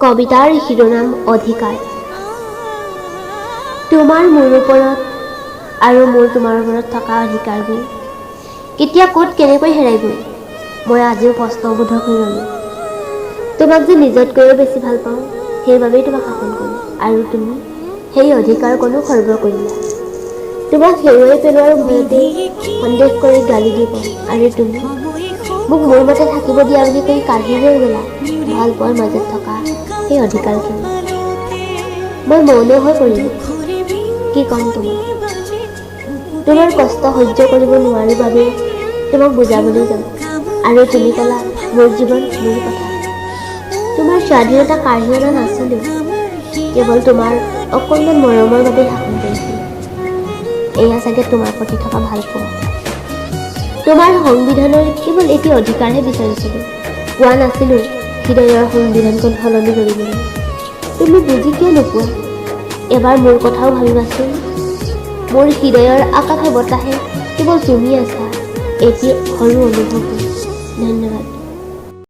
কবিতাৰ শিৰোনাম অধিকাৰ। তোমাৰ মোৰ ওপৰত আৰু মোৰ তোমাৰ ওপৰত থকা অধিকাৰবোৰ কেতিয়া ক'ত কেনেকৈ হেৰাই গ'ল মই আজিও প্ৰশ্নবোধক হৈ ৰ'লো। তোমাক যে নিজতকৈও বেছি ভাল পাওঁ সেইবাবেই তোমাক শাসন কৰোঁ আৰু তুমি সেই অধিকাৰ কোনো খৰ্ব কৰিলা। তোমাক হেৰুৱাই পেলোৱাৰ ভয়তে সন্দেহ কৰি গালি দি পাওঁ আৰু তুমি মোক মোৰ মতে থাকিব দিয়া বুলি কৈ কাঢ়ি লৈ গ'লা ভাল পোৱাৰ মাজত থকা সেই অধিকাৰখিনি। মই মৌন হৈ পৰিলোঁ। কি ক'ম তোমাৰ কষ্ট সহ্য কৰিব নোৱাৰো বাবে তোমাক বুজাবলৈ যাওঁ আৰু তুমি ক'লা মোৰ জীৱন মোৰ কথা। তোমাৰ স্বাধীনতা কাঢ়ি অনা নাছিলোঁ, কেৱল তোমাৰ অকণমান মৰমৰ বাবে শাসন কৰিছিলোঁ। এয়া চাগে তোমাৰ প্ৰতি থকা ভাল পোৱা। তোমাৰ সংবিধানৰ কেৱল এটি অধিকাৰহে বিচাৰিছিলোঁ, পোৱা নাছিলোঁ হৃদয়ৰ সংবিধানখন সলনি কৰিবলৈ। তুমি বুজি কিয় নোপোৱা? এবাৰ মোৰ কথাও ভাবিবাচোন। মোৰ হৃদয়ৰ আকাশে বতাহে কেৱল তুমি আছা এটি সৰু অনুভৱ। ধন্যবাদ।